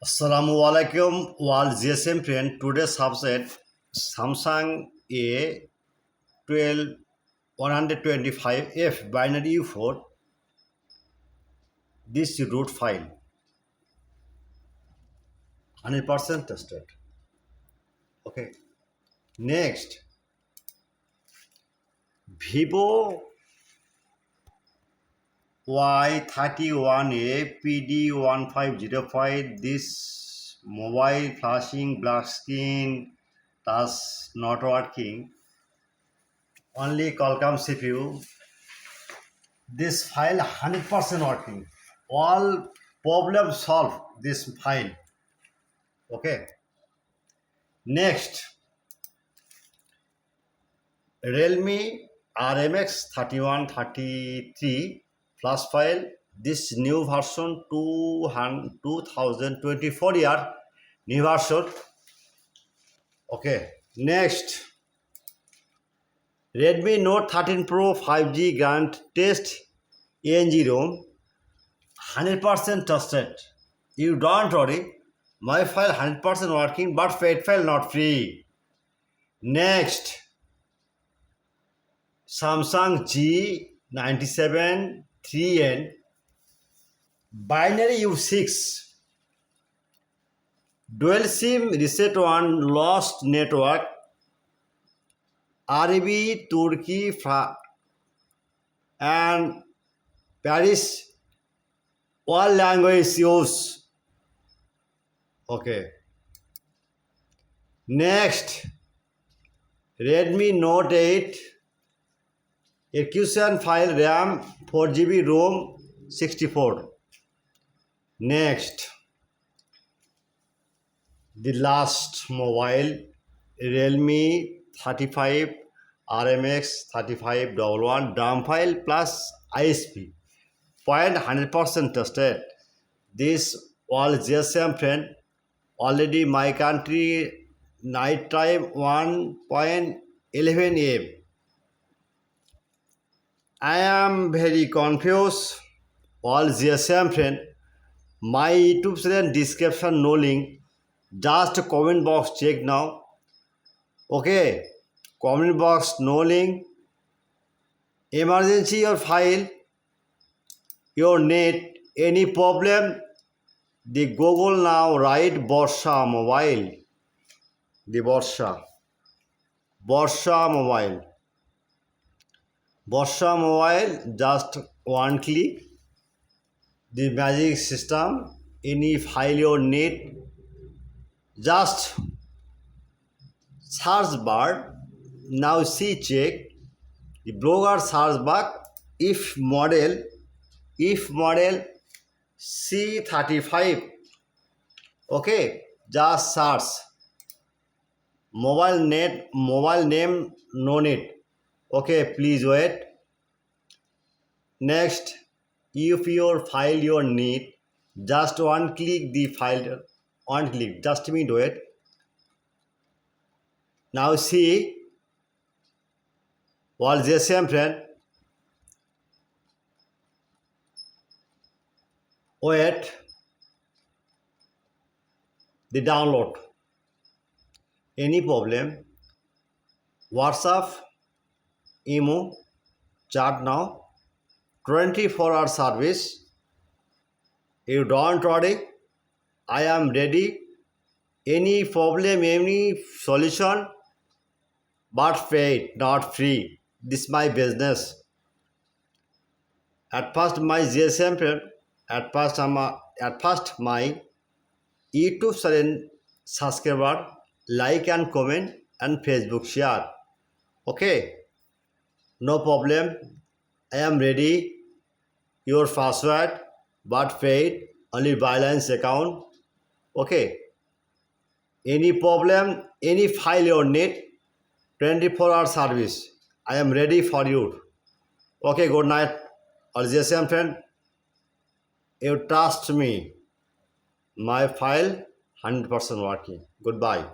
Assalamualaikum world GSM friend. Today's subject Samsung A125F binary U4. This root file 100% tested. Okay. Next, Vivo Y31A PD1505. This mobile flashing black screen, touch not working. Only Qualcomm CPU. This file 100% working. All problems solved. This file. Okay. Next, Realme RMX 3133 flash file. This new version 2024 year new version. Okay. Next, Redmi Note 13 Pro 5G Grand Test ANG ROM 100% trusted. You don't worry, my file 100% working, but paid file not free. Next, Samsung G97 3N binary U6 dual SIM reset one lost network Arabi, Turkey, and Paris, all language use. Okay. Next, Redmi Note 8 execution file RAM 4GB ROM 64. Next, the last mobile Realme 35 RMX 3511 DRAM file plus ISP. Point 100% tested. This all GSM friend. Already my country night time 1.11 AM. I am very confused. All GSM friend. My YouTube channel description no link. Just comment box check now. Okay. Comment box no link. Emergency your file. Your net, any problem, the Google now write Borsha mobile. The Borsha mobile. Borsha mobile, just one click. The magic system, any file your net, just search bar. Now see check. The blogger search bar if model C35. Okay, just search mobile name no need. Okay, please wait. Next, if your file your need, just one click the file, one click, just a minute wait. Now see all the same friend. Wait the download. Any problem, WhatsApp, email, chat now, 24-hour service. You don't worry, I am ready. Any problem, any solution, but paid, not free. This is my business. At first my GSM friend. At first my YouTube channel subscriber, like and comment and Facebook share. Okay, no problem. I am ready. Your password, but paid, only balance account. Okay. Any problem, any file you need, 24-hour service. I am ready for you. Okay, good night. All GSM friend. You trust me, my file 100% working. Goodbye.